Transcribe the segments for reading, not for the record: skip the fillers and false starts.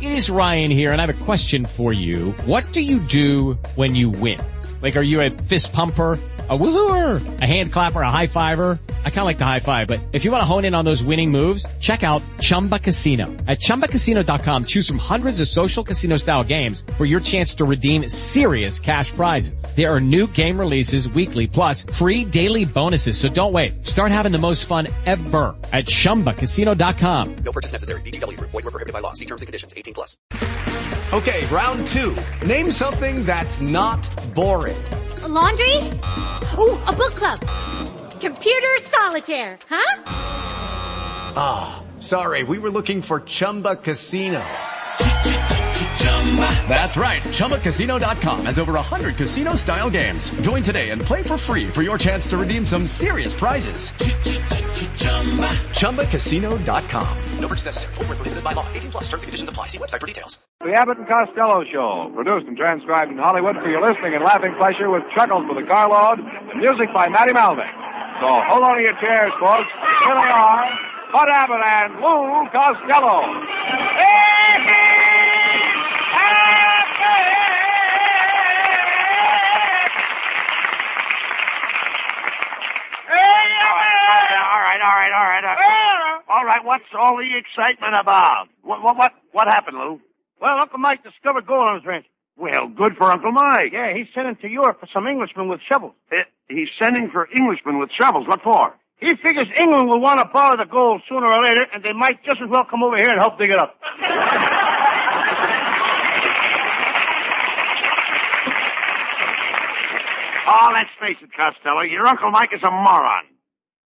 It is Ryan here, and I have a question for you. What do you do when you win? Like, are you a fist pumper, a woo-hooer, a hand clapper, a high-fiver? I kind of like the high-five, but if you want to hone in on those winning moves, check out Chumba Casino. At ChumbaCasino.com, choose from hundreds of social casino-style games for your chance to redeem serious cash prizes. There are new game releases weekly, plus free daily bonuses, so don't wait. Start having the most fun ever at ChumbaCasino.com. No purchase necessary. VGW. Void where prohibited by law. See terms and conditions. 18+. Okay, round two. Name something that's not boring. A laundry? Ooh, a book club. Computer solitaire, huh? Ah, sorry, we were looking for Chumba Casino. That's right, ChumbaCasino.com has over 100 casino-style games. Join today and play for free for your chance to redeem some serious prizes. ChumbaCasino.com. No purchase necessary. Void where prohibited by law. 18+. Terms and conditions apply. See website for details. The Abbott and Costello Show, produced and transcribed in Hollywood for your listening and laughing pleasure with chuckles for the carload and music by Matty Malvik. So hold on to your chairs, folks. Here they are, Bud Abbott and Lou Costello. All right, what's all the excitement about? What happened, Lou? Well, Uncle Mike discovered gold on his ranch. Well, good for Uncle Mike. Yeah, he's sending to Europe for some Englishmen with shovels. He's sending for Englishmen with shovels. What for? He figures England will want to borrow the gold sooner or later, and they might just as well come over here and help dig it up. Oh, let's face it, Costello. Your Uncle Mike is a moron.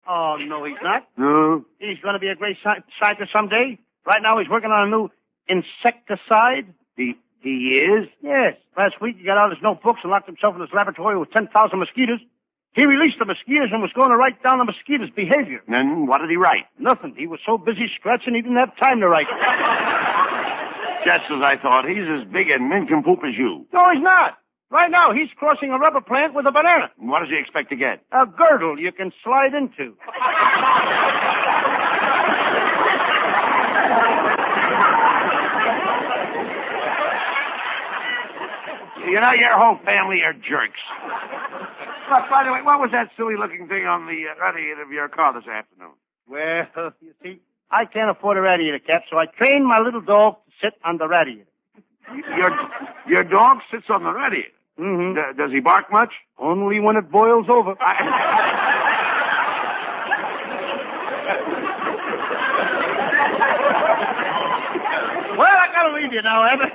Oh, no, he's not. No? He's going to be a great scientist someday. Right now, he's working on a new insecticide. He is? Yes. Last week, he got out his notebooks and locked himself in his laboratory with 10,000 mosquitoes. He released the mosquitoes and was going to write down the mosquitoes' behavior. Then what did he write? Nothing. He was so busy scratching, he didn't have time to write. Just as I thought. He's as big a nincompoop as you. No, he's not. Right now, he's crossing a rubber plant with a banana. What does he expect to get? A girdle you can slide into. You know, your whole family are jerks. But, by the way, what was that silly-looking thing on the radiator of your car this afternoon? Well, you see, I can't afford a radiator cap, so I trained my little dog to sit on the radiator. Your dog sits on the radiator? Mm-hmm. Does he bark much? Only when it boils over. Well, I gotta leave you now, Abbott.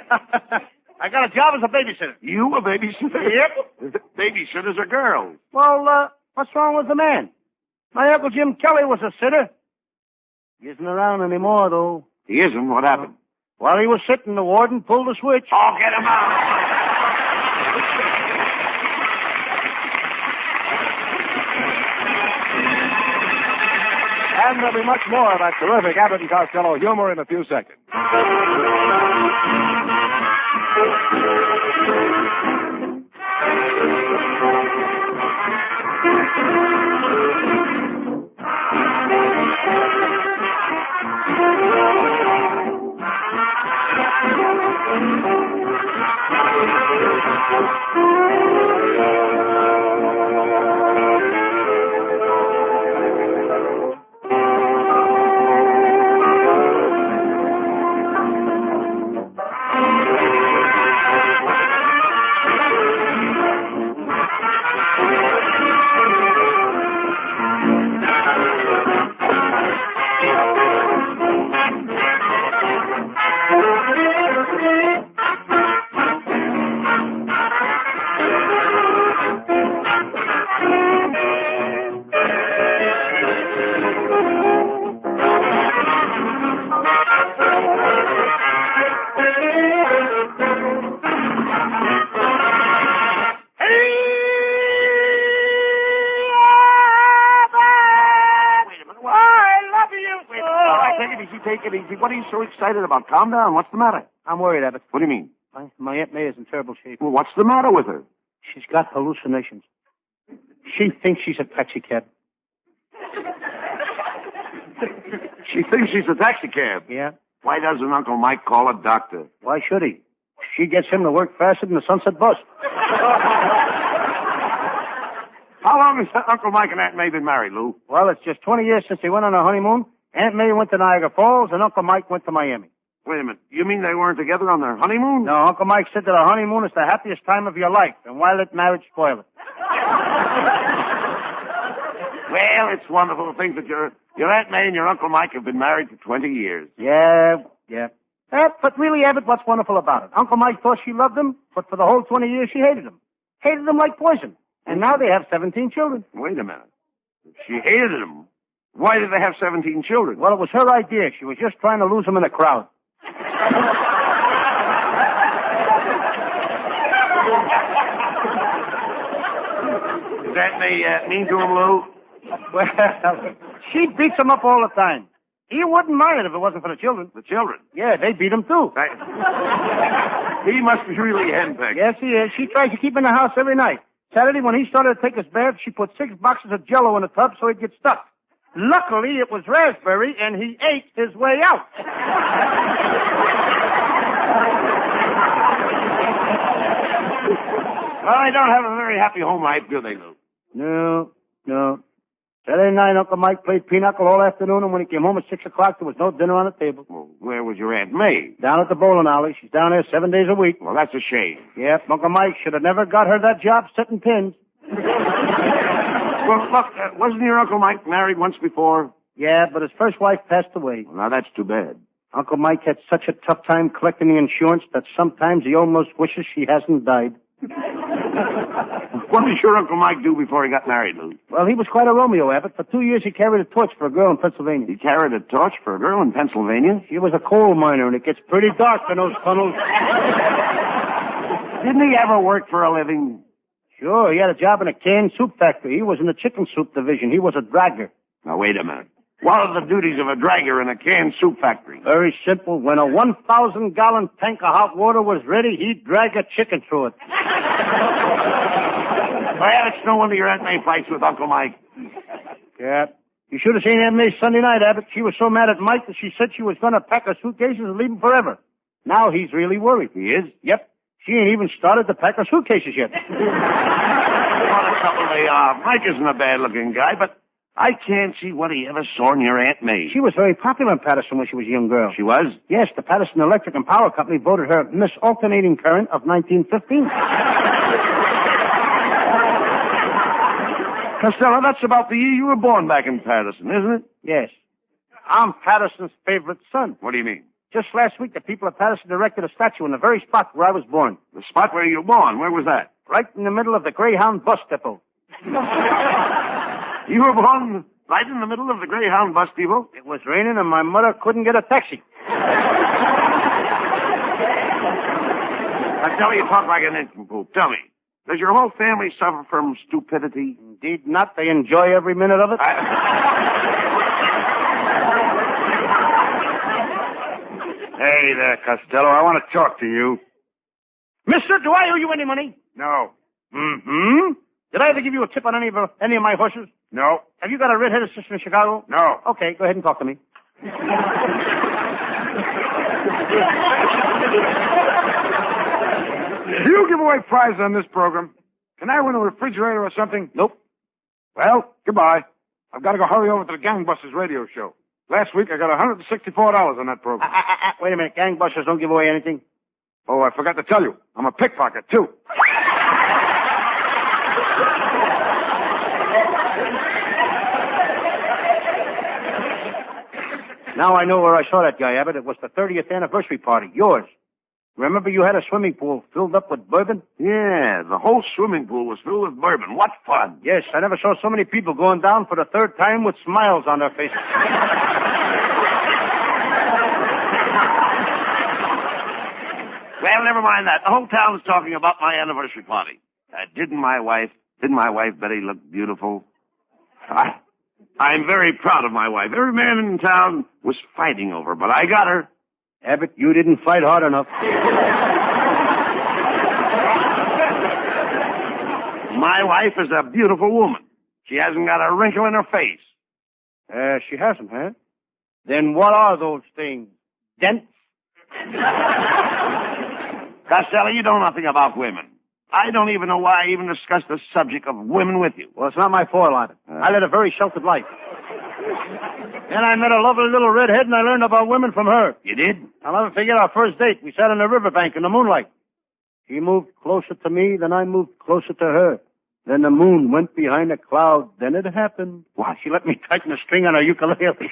I got a job as a babysitter. You a babysitter? Yep. Babysitters are girls. Well, what's wrong with the man? My Uncle Jim Kelly was a sitter. He isn't around anymore, though. He isn't? What happened? While he was sitting, the warden pulled the switch. Oh, get him out. And there'll be much more of that terrific Abbott and Costello humor in a few seconds. Take it easy. What are you so excited about? Calm down. What's the matter? I'm worried, Abbott. What do you mean? My Aunt May is in terrible shape. Well, what's the matter with her? She's got hallucinations. She thinks she's a taxi cab. She thinks she's a taxi cab? Yeah. Why doesn't Uncle Mike call a doctor? Why should he? She gets him to work faster than the Sunset Bus. How long has Uncle Mike and Aunt May been married, Lou? Well, it's just 20 years since they went on a honeymoon. Aunt May went to Niagara Falls, and Uncle Mike went to Miami. Wait a minute. You mean they weren't together on their honeymoon? No, Uncle Mike said that a honeymoon is the happiest time of your life, and why let marriage spoil it? Well, it's wonderful to think that your Aunt May and your Uncle Mike have been married for 20 years. Yeah. But really, Abbott, what's wonderful about it? Uncle Mike thought she loved him, but for the whole 20 years she hated him. Hated him like poison. And now they have 17 children. Wait a minute. If she hated him, why did they have 17 children? Well, it was her idea. She was just trying to lose him in the crowd. Is that mean to him, Lou? Well, she beats him up all the time. He wouldn't mind it if it wasn't for the children. The children? Yeah, they beat him, too. He must be really henpecked. Yes, he is. She tries to keep him in the house every night. Saturday, when he started to take his bath, she put 6 boxes of Jell-O in the tub so he'd get stuck. Luckily, it was raspberry, and he ate his way out. Well, they don't have a very happy home life, do they, Lou? No. Saturday night, Uncle Mike played pinochle all afternoon, and when he came home at 6 o'clock, there was no dinner on the table. Well, where was your Aunt May? Down at the bowling alley. She's down there 7 days a week. Well, that's a shame. Yep, Uncle Mike should have never got her that job setting pins. Well, look, wasn't your Uncle Mike married once before? Yeah, but his first wife passed away. Well, now, that's too bad. Uncle Mike had such a tough time collecting the insurance that sometimes he almost wishes she hasn't died. What did your Uncle Mike do before he got married, Lou? Well, he was quite a Romeo, Abbott. For 2 years, he carried a torch for a girl in Pennsylvania. He carried a torch for a girl in Pennsylvania? She was a coal miner, and it gets pretty dark in those tunnels. Didn't he ever work for a living? Sure, he had a job in a canned soup factory. He was in the chicken soup division. He was a dragger. Now, wait a minute. What are the duties of a dragger in a canned soup factory? Very simple. When a 1,000-gallon tank of hot water was ready, he'd drag a chicken through it. Well, it's no wonder your Aunt May fights with Uncle Mike. Yeah. You should have seen Aunt May Sunday night, Abbott. She was so mad at Mike that she said she was going to pack her suitcases and leave him forever. Now he's really worried. He is? Yep. She ain't even started to pack her suitcases yet. What a couple they are. Mike isn't a bad-looking guy, but I can't see what he ever saw in your Aunt May. She was very popular in Patterson when she was a young girl. She was? Yes, the Patterson Electric and Power Company voted her Miss Alternating Current of 1915. Costello, that's about the year you were born back in Patterson, isn't it? Yes. I'm Patterson's favorite son. What do you mean? Just last week, the people of Patterson erected a statue in the very spot where I was born. The spot where you were born? Where was that? Right in the middle of the Greyhound bus depot. You were born right in the middle of the Greyhound bus depot? It was raining and my mother couldn't get a taxi. Costello, you talk like an nincompoop. Tell me, does your whole family suffer from stupidity? Indeed not. They enjoy every minute of it. Hey there, Costello. I want to talk to you. Mister, do I owe you any money? No. Mm-hmm. Did I ever give you a tip on any of my horses? No. Have you got a red-headed sister in Chicago? No. Okay, go ahead and talk to me. Do you give away prizes on this program? Can I win a refrigerator or something? Nope. Well, goodbye. I've got to go hurry over to the Gangbusters radio show. Last week I got $164 on that program. Wait a minute. Gangbusters don't give away anything. Oh, I forgot to tell you. I'm a pickpocket, too. Now I know where I saw that guy, Abbott. It was the 30th anniversary party. Yours. Remember you had a swimming pool filled up with bourbon? Yeah, the whole swimming pool was filled with bourbon. What fun. Yes, I never saw so many people going down for the third time with smiles on their faces. Well, never mind that. The whole town is talking about my anniversary party. Didn't my wife Betty look beautiful? I'm very proud of my wife. Every man in town was fighting over her, but I got her. Abbott, you didn't fight hard enough. My wife is a beautiful woman. She hasn't got a wrinkle in her face. She hasn't, huh? Then what are those things? Dents. Costello, you know nothing about women. I don't even know why I even discussed the subject of women with you. Well, it's not my fault, Abbott. I led a very sheltered life. Then I met a lovely little redhead, and I learned about women from her. You did? I'll never forget our first date. We sat on the riverbank in the moonlight. She moved closer to me, then I moved closer to her. Then the moon went behind a cloud. Then it happened. Wow, she let me tighten the string on her ukulele.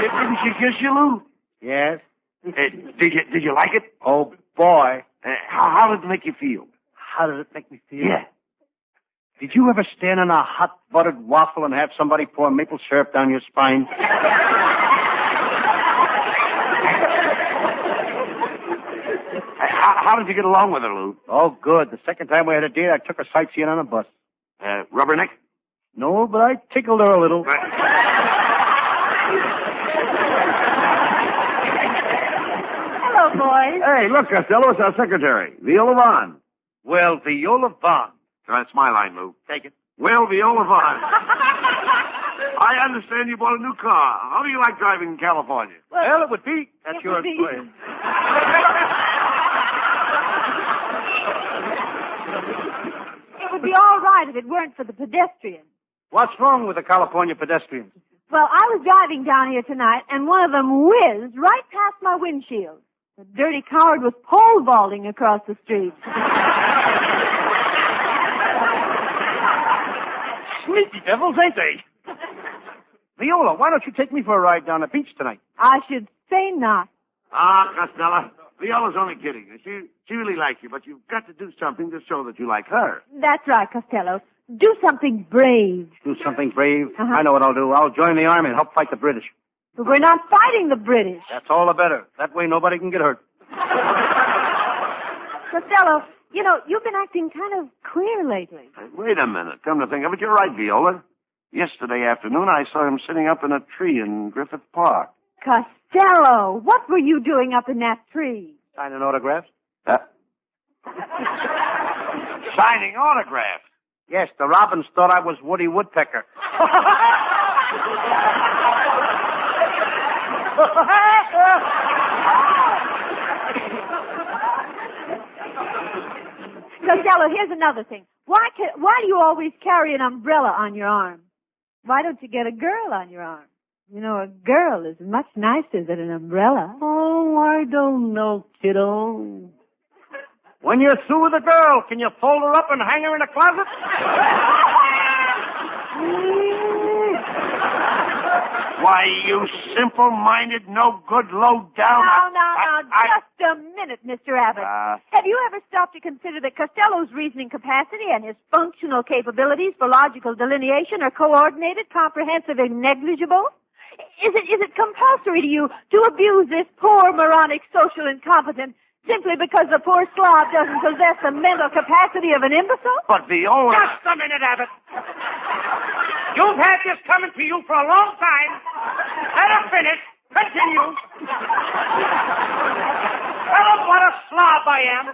Didn't she kiss you, Lou? Yes. Did you like it? Oh, boy. How did it make you feel? How did it make me feel? Yeah. Did you ever stand on a hot buttered waffle and have somebody pour maple syrup down your spine? How did you get along with her, Lou? Oh, good. The second time we had a date, I took her sightseeing on a bus. Rubberneck? No, but I tickled her a little. Hello, boys. Hey, look, Costello, it's our secretary, Viola Vaughn. Well, Viola Vaughn. That's my line, Lou. Take it. Well, Viola Vaughn. I understand you bought a new car. How do you like driving in California? Well, it would be. That's your be. choice. It would be all right if it weren't for the pedestrians. What's wrong with the California pedestrians? Well, I was driving down here tonight, and one of them whizzed right past my windshield. The dirty coward was pole vaulting across the street. Sneaky devils, ain't they? Viola, why don't you take me for a ride down the beach tonight? I should say not. Costello, Viola's only kidding. She really likes you, but you've got to do something to show that you like her. That's right, Costello. Do something brave. Do something brave? Uh-huh. I know what I'll do. I'll join the army and help fight the British. But we're not fighting the British. That's all the better. That way nobody can get hurt. Costello, you know, you've been acting kind of queer lately. Wait a minute. Come to think of it, you're right, Viola. Yesterday afternoon, I saw him sitting up in a tree in Griffith Park. Costello, what were you doing up in that tree? Signing autographs? Signing autographs. Yes, the robins thought I was Woody Woodpecker. Costello, here's another thing. Why do you always carry an umbrella on your arm? Why don't you get a girl on your arm? You know, a girl is much nicer than an umbrella. Oh, I don't know, kiddo. When you're through with a girl, can you fold her up and hang her in a closet? Why, you simple-minded, no-good, low-down... No, just a minute, Mr. Abbott. Have you ever stopped to consider that Costello's reasoning capacity and his functional capabilities for logical delineation are coordinated, comprehensive, and negligible? Is it compulsory to you to abuse this poor, moronic, social incompetent simply because the poor slob doesn't possess the mental capacity of an imbecile? But Viola... Just a minute, Abbott. You've had this coming to you for a long time. Let her finish. Continue. Tell them what a slob I am.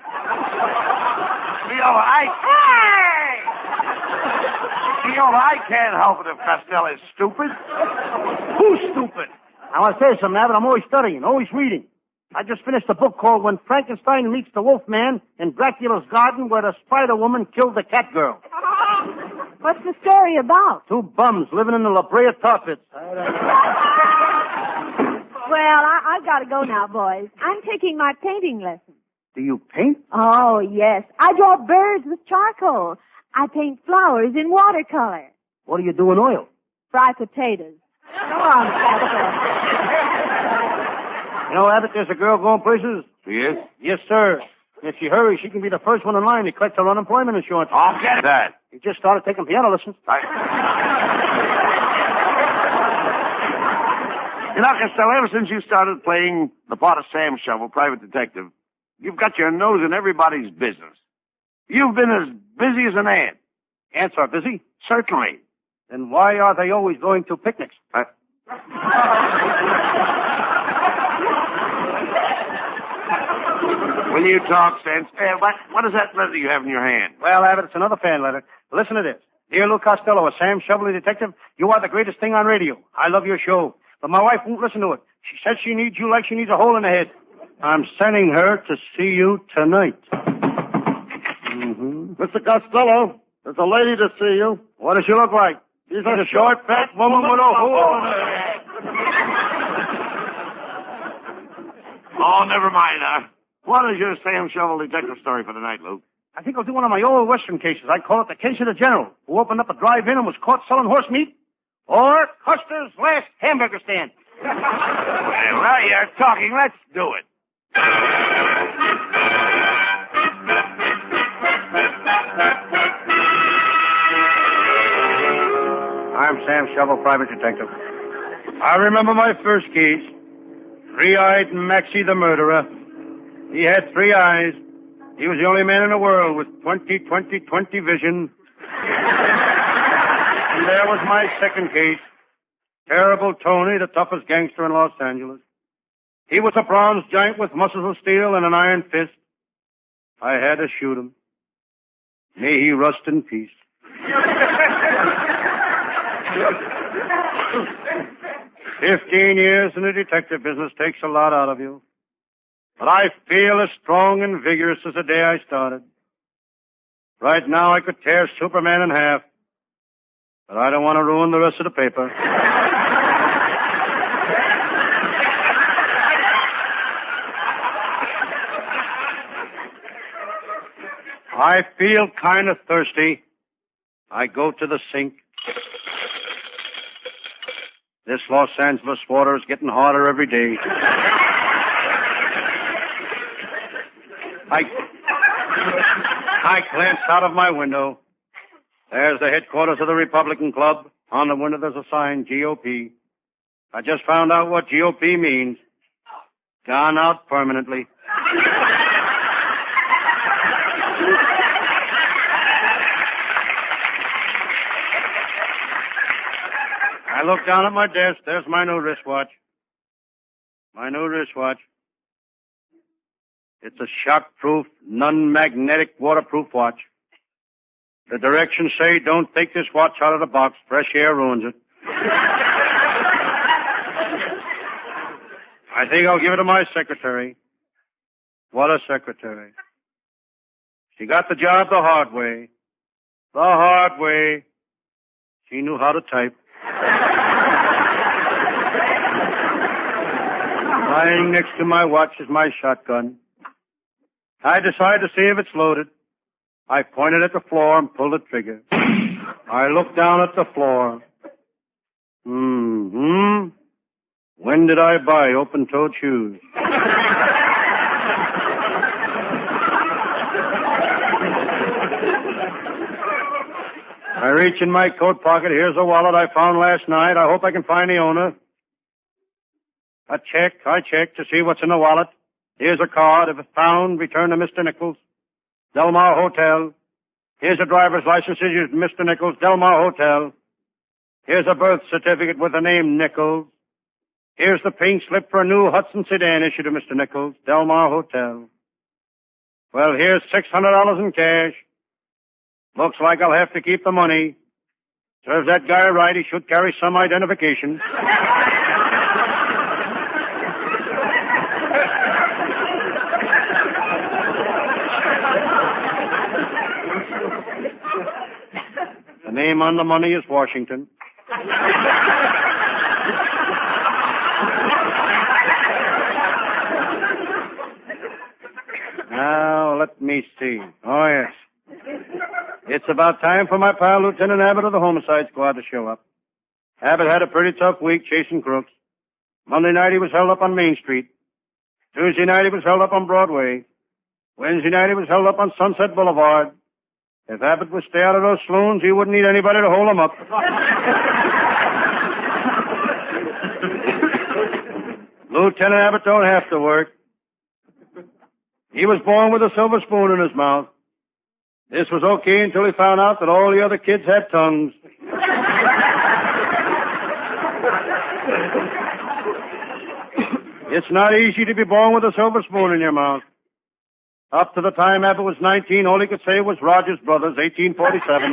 Viola, Viola, I can't help it if Costello is stupid. Who's stupid? I want to say something, Abbott. I'm always studying, always reading. I just finished a book called When Frankenstein Meets the Wolfman in Dracula's Garden, where the Spider-Woman killed the cat girl. What's the story about? Two bums living in the La Brea tar pits. Well, I've got to go now, boys. I'm taking my painting lesson. Do you paint? Oh, yes. I draw birds with charcoal. I paint flowers in watercolor. What do you do in oil? Fry potatoes. Go on, Costello. You know, Abbott, there's a girl going places. She is? Yes, sir. If she hurries, she can be the first one in line to collect her unemployment insurance. I'll get that. He just started taking piano lessons. You know, Costello, ever since you started playing the part of Sam Shovell, private detective, you've got your nose in everybody's business. You've been as busy as an ant. Ants are busy? Certainly. Then why are they always going to picnics? Will you talk sense? What is that letter you have in your hand? Well, Abbott, it's another fan letter. Listen to this. Dear Lou Costello, a Sam Shovell detective, you are the greatest thing on radio. I love your show. But my wife won't listen to it. She says she needs you like she needs a hole in the head. I'm sending her to see you tonight. Mr. Costello, there's a lady to see you. What does she look like? She's a short, fat woman with a hole in her head. Oh, never mind. What is your Sam Shovell detective story for tonight, Luke? I think I'll do one of my old Western cases. I call it the case of the general, who opened up a drive-in and was caught selling horse meat. Or Custer's last hamburger stand. Well, you're talking. Let's do it. I'm Sam Shovell, private detective. I remember my first case. Three-eyed Maxie the murderer. He had 3 eyes. He was the only man in the world with 20/20/20 vision. And there was my second case. Terrible Tony, the toughest gangster in Los Angeles. He was a bronze giant with muscles of steel and an iron fist. I had to shoot him. May he rust in peace. 15 years in the detective business takes a lot out of you. But I feel as strong and vigorous as the day I started. Right now I could tear Superman in half. But I don't want to ruin the rest of the paper. I feel kind of thirsty. I go to the sink. This Los Angeles water is getting harder every day. I glance out of my window. There's the headquarters of the Republican Club. On the window there's a sign, GOP. I just found out what GOP means. Gone out permanently. I look down at my desk. There's my new wristwatch. My new wristwatch. It's a shock-proof, non-magnetic, waterproof watch. The directions say don't take this watch out of the box. Fresh air ruins it. I think I'll give it to my secretary. What a secretary. She got the job the hard way. The hard way. She knew how to type. Lying next to my watch is my shotgun. I decide to see if it's loaded. I pointed at the floor and pulled the trigger. I looked down at the floor. When did I buy open-toed shoes? I reach in my coat pocket. Here's a wallet I found last night. I hope I can find the owner. I check to see what's in the wallet. Here's a card. If found, return to Mr. Nichols, Del Mar Hotel. Here's a driver's license issued to Mr. Nichols, Del Mar Hotel. Here's a birth certificate with the name Nichols. Here's the pink slip for a new Hudson sedan issued to Mr. Nichols, Del Mar Hotel. Well, here's $600 in cash. Looks like I'll have to keep the money. Serves that guy right. He should carry some identification. The name on the money is Washington. Now, let me see. Oh, yes. It's about time for my pal, Lieutenant Abbott of the Homicide Squad, to show up. Abbott had a pretty tough week chasing crooks. Monday night he was held up on Main Street. Tuesday night he was held up on Broadway. Wednesday night he was held up on Sunset Boulevard. If Abbott would stay out of those saloons, he wouldn't need anybody to hold him up. Lieutenant Abbott don't have to work. He was born with a silver spoon in his mouth. This was okay until he found out that all the other kids had tongues. It's not easy to be born with a silver spoon in your mouth. Up to the time Abbott was 19, all he could say was Rogers Brothers, 1847.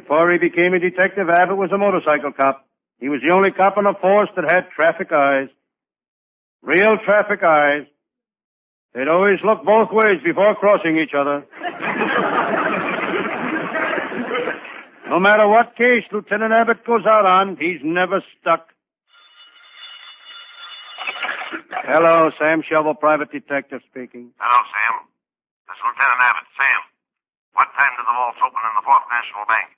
Before he became a detective, Abbott was a motorcycle cop. He was the only cop on the force that had traffic eyes. Real traffic eyes. They'd always look both ways before crossing each other. No matter what case Lieutenant Abbott goes out on, he's never stuck. Hello, Sam Shovell, private detective speaking. Hello, Sam. This is Lieutenant Abbott. Sam, what time do the vaults open in the Fourth National Bank?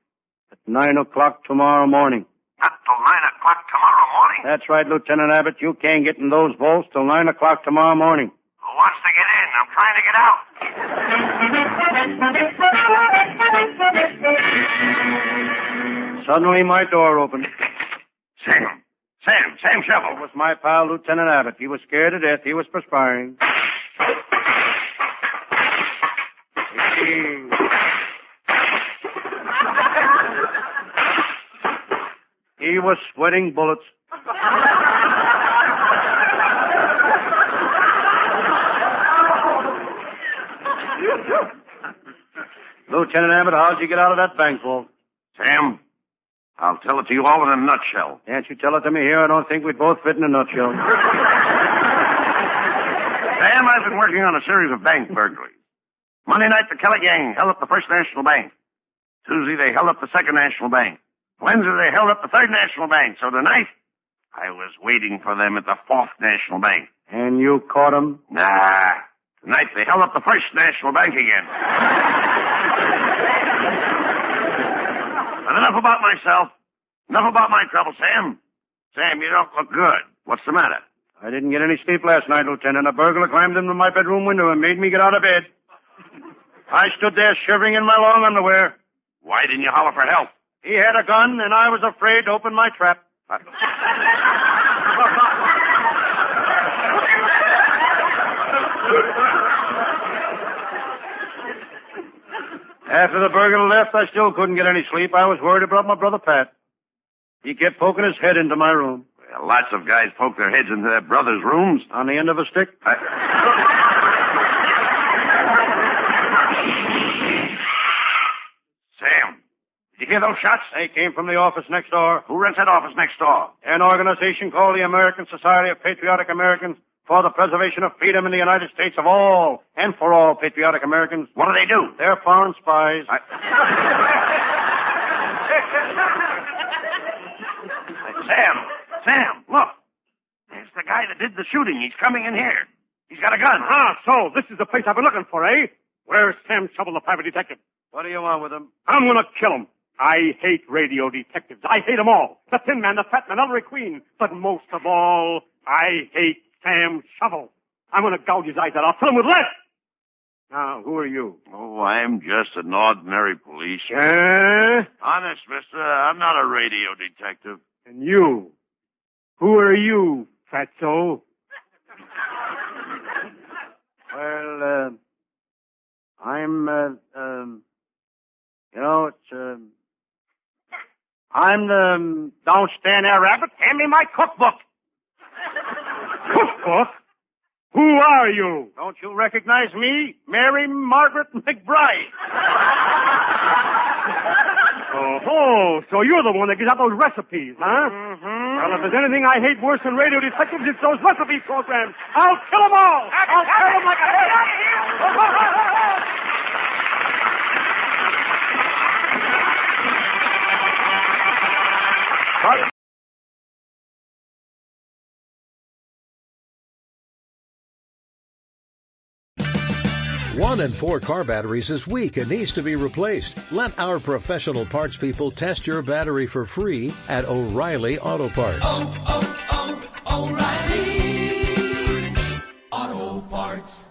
At 9 o'clock tomorrow morning. Not till 9 o'clock tomorrow morning? That's right, Lieutenant Abbott. You can't get in those vaults till 9 o'clock tomorrow morning. Who wants to get in? I'm trying to get out. Suddenly, my door opened. Sam Shovell. It was my pal, Lieutenant Abbott. He was scared to death. He was perspiring. He was sweating bullets. Lieutenant Abbott, how'd you get out of that bank vault? Sam, I'll tell it to you all in a nutshell. Can't you tell it to me here? I don't think we'd both fit in a nutshell. Sam, I've been working on a series of bank burglaries. Monday night, the Kelly gang held up the First National Bank. Tuesday, they held up the Second National Bank. Wednesday, they held up the Third National Bank. So tonight, I was waiting for them at the Fourth National Bank. And you caught them? Nah. Tonight, they held up the First National Bank again. But enough about myself. Enough about my trouble, Sam. Sam, you don't look good. What's the matter? I didn't get any sleep last night, Lieutenant. A burglar climbed into my bedroom window and made me get out of bed. I stood there shivering in my long underwear. Why didn't you holler for help? He had a gun, and I was afraid to open my trap. After the burglar left, I still couldn't get any sleep. I was worried about my brother Pat. He kept poking his head into my room. Well, lots of guys poke their heads into their brothers' rooms. On the end of a stick? Sam, did you hear those shots? They came from the office next door. Who runs that office next door? An organization called the American Society of Patriotic Americans for the Preservation of Freedom in the United States of all and for all patriotic Americans. What do? They're foreign spies. Sam, look. There's the guy that did the shooting. He's coming in here. He's got a gun. So this is the place I've been looking for, eh? Where's Sam Shovell, the private detective? What do you want with him? I'm gonna kill him. I hate radio detectives. I hate them all. The Thin Man, the Fat Man, Ellery Queen. But most of all, I hate Sam Shovell. I'm gonna gouge his eyes out. I'll fill him with lead. Now, who are you? Oh, I'm just an ordinary policeman. Honest, mister, I'm not a radio detective. And you? Who are you, fatso? Well, I'm don't stand there, Rabbit. Hand me my cookbook. Cookbook? Who are you? Don't you recognize me? Mary Margaret McBride. Oh, so you're the one that gives out those recipes, huh? Mm-hmm. Well, if there's anything I hate worse than radio detectives, it's those recipe programs. I'll kill them all. I'll kill them like a One in 4 car batteries is weak and needs to be replaced. Let our professional parts people test your battery for free at O'Reilly Auto Parts. O'Reilly Auto Parts.